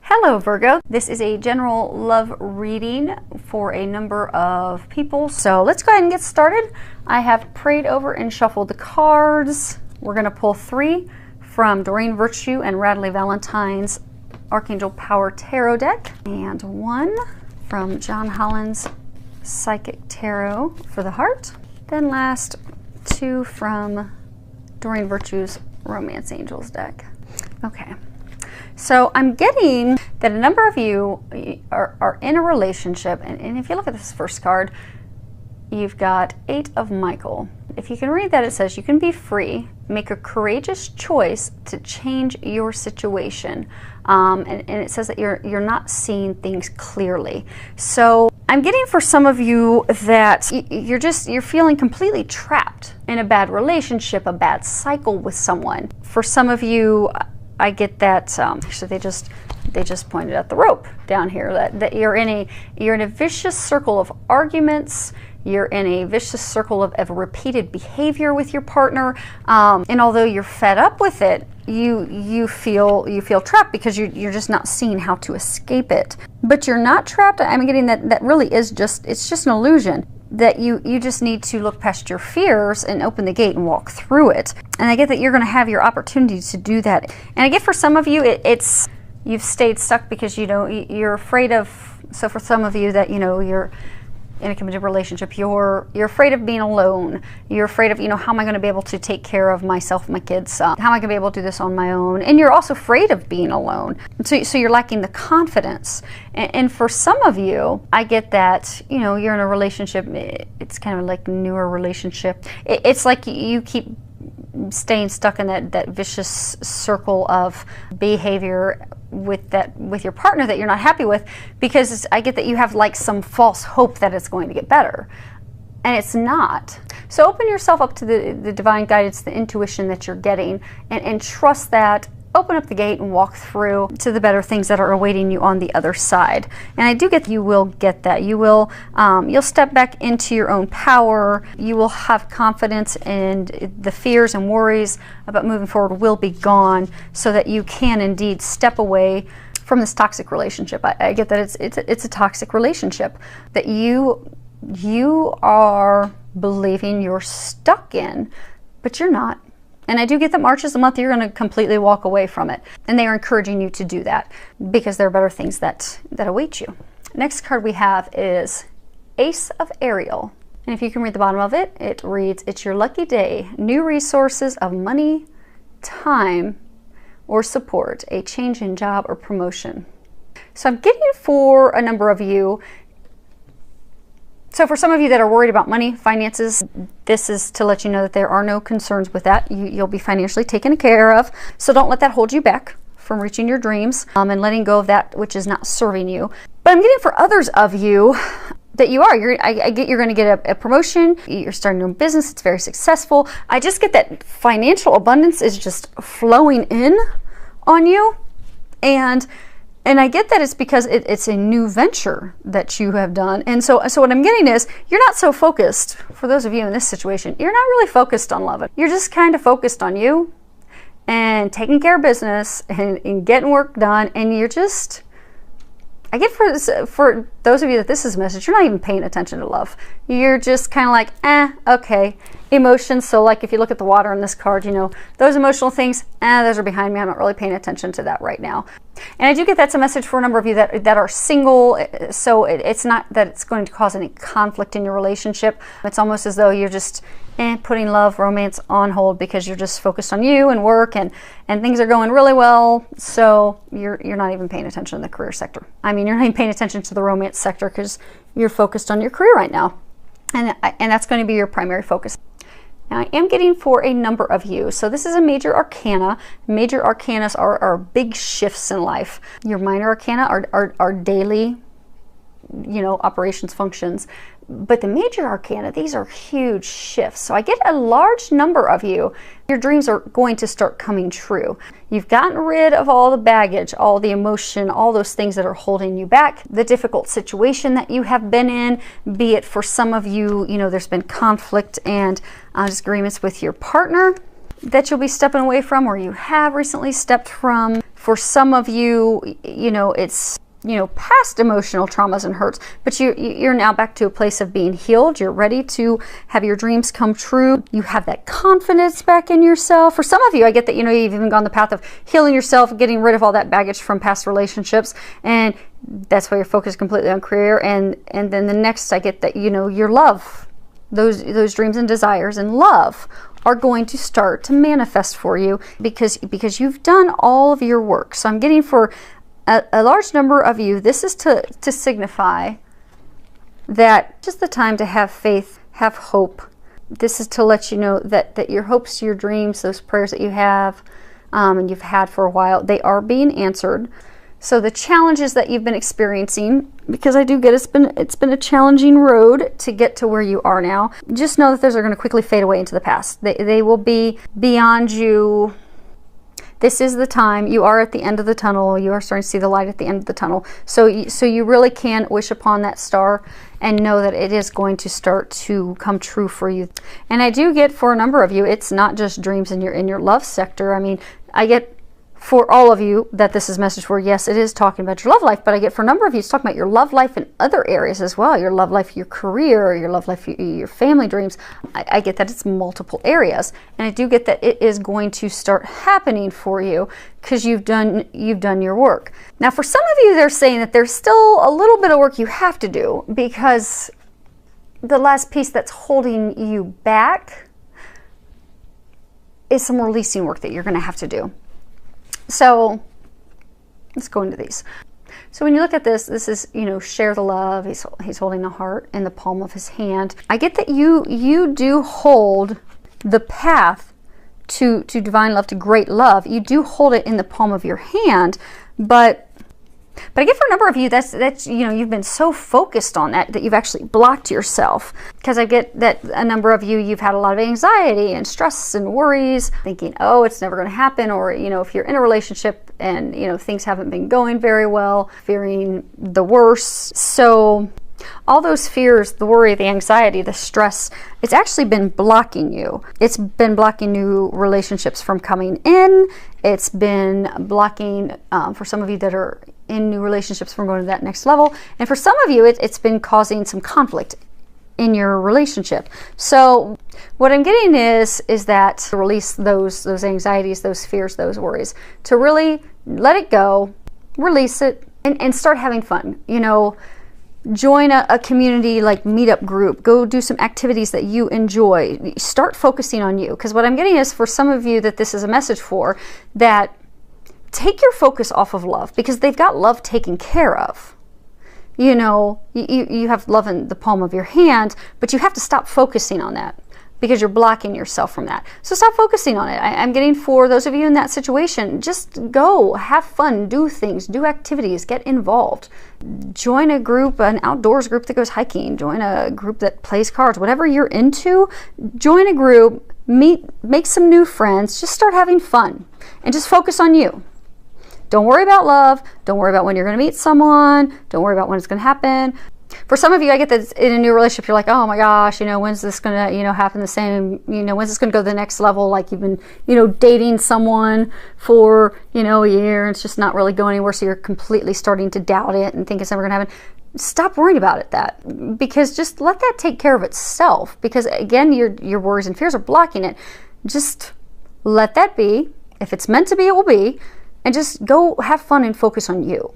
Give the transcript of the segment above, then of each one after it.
Hello Virgo, this is a general love reading for a number of people. So let's go ahead and get started. I have prayed over and shuffled the cards. We're going to pull 3 from Doreen Virtue and Radley Valentine's Archangel Power Tarot deck, and 1 from John Holland's Psychic Tarot for the heart. Then last 2 from Doreen Virtue's Romance Angels deck. Okay. So I'm getting that a number of you are in a relationship, and if you look at this first card, you've got 8 of Michael. If you can read that, it says you can be free, make a courageous choice to change your situation, and it says that you're not seeing things clearly. So I'm getting for some of you that you're feeling completely trapped in a bad relationship, a bad cycle with someone. For some of you, I get that, so they just pointed at the rope down here, that you're in a vicious circle of arguments, you're in a vicious circle of repeated behavior with your partner, and although you're fed up with it, you feel trapped because you're just not seeing how to escape it. But you're not trapped. I'm getting that really is it's just an illusion. That you just need to look past your fears and open the gate and walk through it. And I get that you're going to have your opportunity to do that. And I get for some of you, it's you've stayed stuck because you're afraid of. So for some of you that you're in a committed relationship, you're afraid of being alone. You're afraid of how am I going to be able to take care of myself, my kids? How am I going to be able to do this on my own? And you're also afraid of being alone. So you're lacking the confidence. And for some of you, I get that you're in a relationship. It's kind of like a newer relationship. It's like you keep staying stuck in that vicious circle of behavior with your partner that you're not happy with, because I get that you have like some false hope that it's going to get better, and it's not. So open yourself up to the divine guidance, the intuition that you're getting, and trust that. Open up the gate and walk through to the better things that are awaiting you on the other side. And I do get that you will get that. You'll step back into your own power. You will have confidence, and the fears and worries about moving forward will be gone, so that you can indeed step away from this toxic relationship. I get that it's a toxic relationship that you are believing you're stuck in, but you're not. And I do get that March is the month you're going to completely walk away from it. And they are encouraging you to do that because there are better things that await you. Next card we have is Ace of Ariel. And if you can read the bottom of it, it reads, it's your lucky day. New resources of money, time, or support. A change in job or promotion. So I'm getting for a number of you. So for some of you that are worried about money, finances, this is to let you know that there are no concerns with that. You'll be financially taken care of. So don't let that hold you back from reaching your dreams and letting go of that which is not serving you. But I'm getting for others of you that I get you're going to get a promotion. You're starting your own business. It's very successful. I just get that financial abundance is just flowing in on you. And I get that it's because it's a new venture that you have done. And so what I'm getting is you're not so focused, for those of you in this situation, you're not really focused on love. You're just kind of focused on you and taking care of business and getting work done. And you're just, I get for those of you that this is a message, you're not even paying attention to love. You're just kind of like, okay. Emotions, so like if you look at the water in this card, those emotional things, those are behind me. I'm not really paying attention to that right now. And I do get that's a message for a number of you that are single, so it's not that it's going to cause any conflict in your relationship. It's almost as though you're just putting love, romance on hold because you're just focused on you and work, and things are going really well, so you're not even paying attention to the career sector. I mean, you're not even paying attention to the romance sector because you're focused on your career right now. And that's going to be your primary focus. Now, I am getting for a number of you. So this is a major arcana. Major arcanas are big shifts in life. Your minor arcana are daily, operations, functions. But the major arcana, these are huge shifts. So I get a large number of you. Your dreams are going to start coming true. You've gotten rid of all the baggage, all the emotion, all those things that are holding you back. The difficult situation that you have been in, be it for some of you, there's been conflict and disagreements with your partner that you'll be stepping away from, or you have recently stepped from. For some of you, you know, it's, you know, past emotional traumas and hurts, but you're now back to a place of being healed. You're ready to have your dreams come true. You have that confidence back in yourself. For some of you, I get that, you know, you've even gone the path of healing yourself, getting rid of all that baggage from past relationships, and that's why you're focused completely on career. And then the next, I get that, you know, your love, those dreams and desires and love are going to start to manifest for you because you've done all of your work. So I'm getting for a large number of you, this is to signify that just the time to have faith, have hope. This is to let you know that your hopes, your dreams, those prayers that you have and you've had for a while, they are being answered. So the challenges that you've been experiencing, because I do get it's been a challenging road to get to where you are now, just know that those are going to quickly fade away into the past. They will be beyond you. This is the time. You are at the end of the tunnel. You are starting to see the light at the end of the tunnel. So you really can wish upon that star and know that it is going to start to come true for you. And I do get for a number of you, it's not just dreams in your love sector. I mean, I get for all of you that this is a message for, yes, it is talking about your love life, but I get for a number of you, it's talking about your love life in other areas as well. Your love life, your career, your love life, your family dreams. I get that it's multiple areas. And I do get that it is going to start happening for you because you've done your work. Now, for some of you, they're saying that there's still a little bit of work you have to do because the last piece that's holding you back is some releasing work that you're going to have to do. So let's go into these. So when you look at this is, you know, share the love. He's holding the heart in the palm of his hand. I get that you do hold the path to divine love, to great love. You do hold it in the palm of your hand, but I get for a number of you, that's you know, you've been so focused on that you've actually blocked yourself. Because I get that a number of you, you've had a lot of anxiety and stress and worries, thinking, oh, it's never going to happen. Or, you know, if you're in a relationship and, you know, things haven't been going very well, fearing the worst. So all those fears, the worry, the anxiety, the stress, it's actually been blocking you. It's been blocking new relationships from coming in. It's been blocking, for some of you that are in new relationships, from going to that next level. And for some of you, it's been causing some conflict in your relationship. So what I'm getting is that to release those anxieties, those fears, those worries, to really let it go, release it, and start having fun. You know, join a community like meetup group. Go do some activities that you enjoy. Start focusing on you. Because what I'm getting is for some of you that this is a message for, that take your focus off of love, because they've got love taken care of. You know, you have love in the palm of your hand, but you have to stop focusing on that because you're blocking yourself from that. So stop focusing on it. I'm getting for those of you in that situation, just go, have fun, do things, do activities, get involved. Join a group, an outdoors group that goes hiking, join a group that plays cards, whatever you're into, join a group, make some new friends, just start having fun and just focus on you. Don't worry about love. Don't worry about when you're going to meet someone. Don't worry about when it's going to happen. For some of you, I get that in a new relationship, you're like, oh my gosh, you know, when's this going to, you know, happen the same, you know, when's this going to go to the next level? Like you've been, you know, dating someone for, you know, a year and it's just not really going anywhere. So you're completely starting to doubt it and think it's never going to happen. Stop worrying about it, because just let that take care of itself. Because again, your worries and fears are blocking it. Just let that be. If it's meant to be, it will be. And just go have fun and focus on you.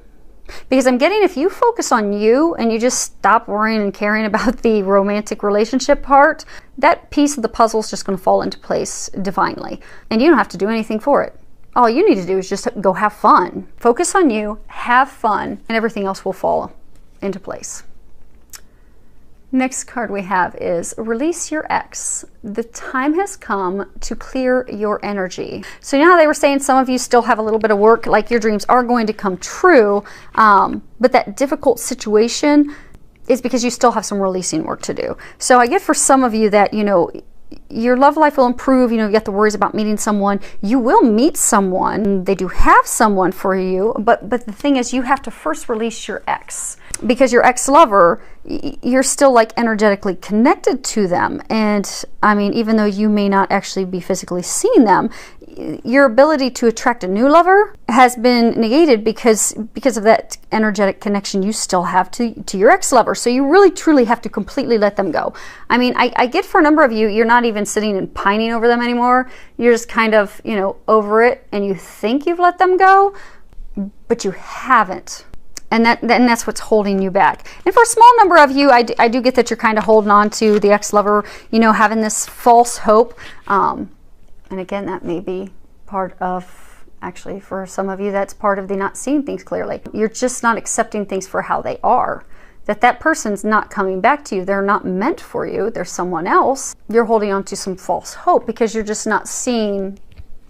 Because I'm getting, if you focus on you and you just stop worrying and caring about the romantic relationship part, that piece of the puzzle is just going to fall into place divinely. And you don't have to do anything for it. All you need to do is just go have fun. Focus on you, have fun, and everything else will fall into place. Next card we have is Release Your Ex. The time has come to clear your energy. So you know how they were saying some of you still have a little bit of work, like your dreams are going to come true, but that difficult situation is because you still have some releasing work to do. So I get for some of you that, you know, your love life will improve. You know, you got the worries about meeting someone. You will meet someone. They do have someone for you, but the thing is, you have to first release your ex, because your ex-lover, you're still like energetically connected to them. And I mean, even though you may not actually be physically seeing them, your ability to attract a new lover has been negated because of that energetic connection you still have to your ex-lover. So you really truly have to completely let them go. I mean, I get for a number of you, you're not even sitting and pining over them anymore. You're just kind of, you know, over it, and you think you've let them go, but you haven't. And that's what's holding you back. And for a small number of you, I do get that you're kind of holding on to the ex-lover, you know, having this false hope. And again, that may be part of, actually, for some of you, that's part of the not seeing things clearly. You're just not accepting things for how they are. That person's not coming back to you. They're not meant for you. They're someone else. You're holding on to some false hope because you're just not seeing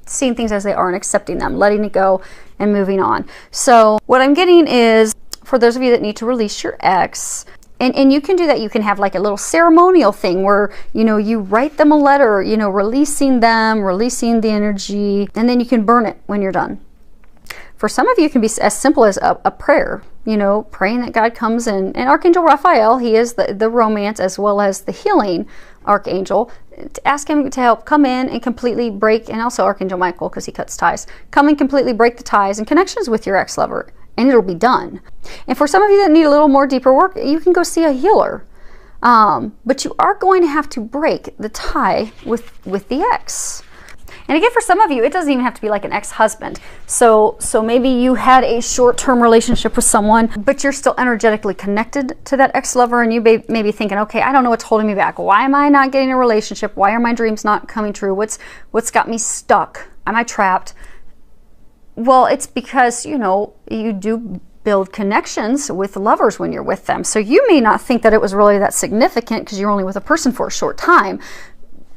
things as they are and accepting them, letting it go and moving on. So what I'm getting is, for those of you that need to release your ex, and you can do that. You can have like a little ceremonial thing where, you know, you write them a letter, you know, releasing them, releasing the energy, and then you can burn it when you're done. For some of you, it can be as simple as a prayer, you know, praying that God comes in. And Archangel Raphael, he is the romance as well as the healing archangel. To ask him to help come in and completely break, and also Archangel Michael, because he cuts ties, come and completely break the ties and connections with your ex-lover, and it'll be done. And for some of you that need a little more deeper work, you can go see a healer. But you are going to have to break the tie with the ex. And again, for some of you, it doesn't even have to be like an ex-husband. So maybe you had a short-term relationship with someone, but you're still energetically connected to that ex-lover, and you may be thinking, okay, I don't know what's holding me back. Why am I not getting a relationship? Why are my dreams not coming true? What's got me stuck? Am I trapped? Well, it's because, you know, you do build connections with lovers when you're with them. So you may not think that it was really that significant because you're only with a person for a short time.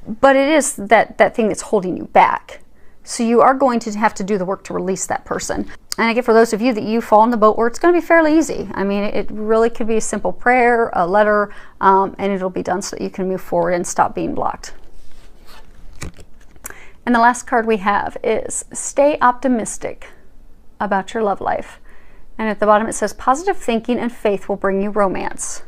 But it is that thing that's holding you back. So you are going to have to do the work to release that person. And again, for those of you that you fall in the boat where it's going to be fairly easy. I mean, it really could be a simple prayer, a letter, and it'll be done so that you can move forward and stop being blocked. And the last card we have is stay optimistic about your love life. And at the bottom it says positive thinking and faith will bring you romance.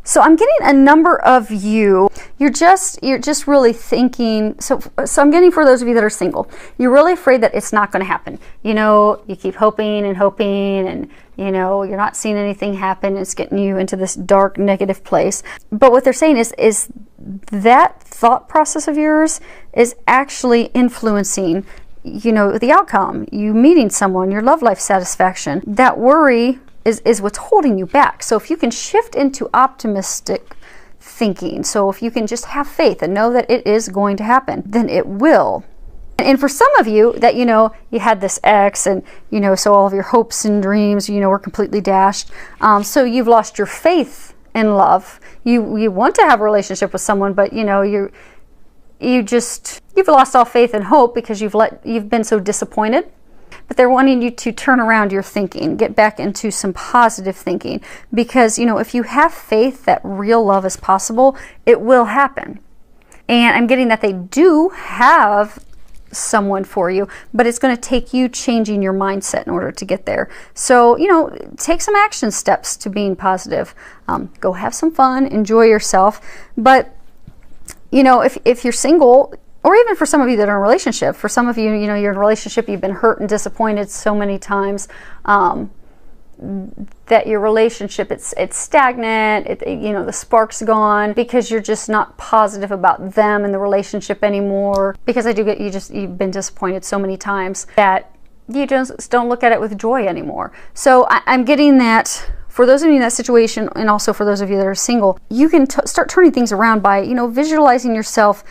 So I'm getting a number of you, you're just really thinking, so I'm getting for those of you that are single, you're really afraid that it's not going to happen. You know, you keep hoping and hoping, and you know, you're not seeing anything happen. It's getting you into this dark, negative place. But what they're saying is that thought process of yours is actually influencing, you know, the outcome, you meeting someone, your love life satisfaction. That worry is what's holding you back. So if you can shift into optimistic thinking, so if you can just have faith and know that it is going to happen, then it will. And for some of you that, you know, you had this ex and, you know, so all of your hopes and dreams, you know, were completely dashed. So you've lost your faith in love. You want to have a relationship with someone, but, you know, you've lost all faith and hope because you've been so disappointed. But they're wanting you to turn around your thinking, get back into some positive thinking. Because, you know, if you have faith that real love is possible, it will happen. And I'm getting that they do have someone for you, but it's going to take you changing your mindset in order to get there. So, you know, take some action steps to being positive. Go have some fun, enjoy yourself. But, you know, if you're single, or even for some of you that are in a relationship, for some of you, you know, you're in a relationship, you've been hurt and disappointed so many times that your relationship, it's stagnant, you know, the spark's gone because you're just not positive about them and the relationship anymore. Because I do get, you've been disappointed so many times that you just don't look at it with joy anymore. So I'm getting that. For those of you in that situation, and also for those of you that are single, you can start turning things around by, you know, visualizing yourself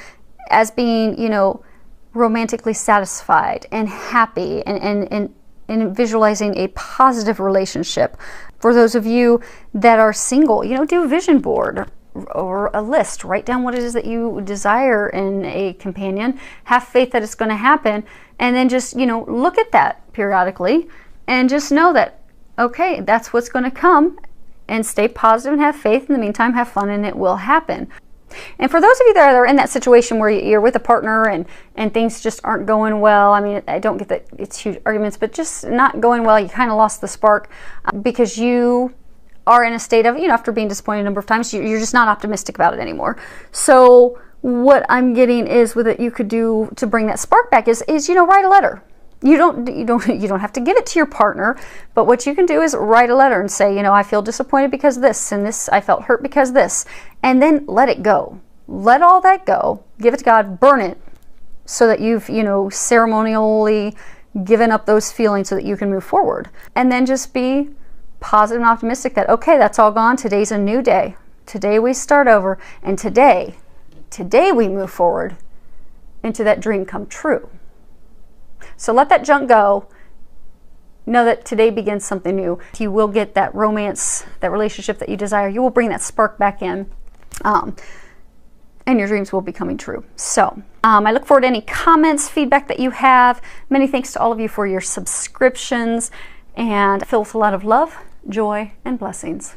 as being, you know, romantically satisfied and happy, and visualizing a positive relationship. For those of you that are single, you know, do a vision board or a list. Write down what it is that you desire in a companion. Have faith that it's going to happen, and then just, you know, look at that periodically and just know that, okay, that's what's going to come, and stay positive and have faith. In the meantime, have fun, and it will happen. And for those of you that are in that situation where you're with a partner and things just aren't going well, I mean, I don't get that it's huge arguments, but just not going well, you kind of lost the spark because you are in a state of, you know, after being disappointed a number of times, you're just not optimistic about it anymore. So what I'm getting is with it, you could do to bring that spark back is you know, write a letter. You don't have to give it to your partner, but what you can do is write a letter and say, you know, I feel disappointed because this, and this, I felt hurt because this, and then let it go. Let all that go. Give it to God. Burn it, so that you've, you know, ceremonially given up those feelings so that you can move forward. And then just be positive and optimistic that, okay, that's all gone. Today's a new day. Today we start over, and today we move forward into that dream come true. So let that junk go. Know that today begins something new. You will get that romance, that relationship that you desire. You will bring that spark back in, and your dreams will be coming true. So I look forward to any comments, feedback that you have. Many thanks to all of you for your subscriptions, and filled with a lot of love, joy, and blessings.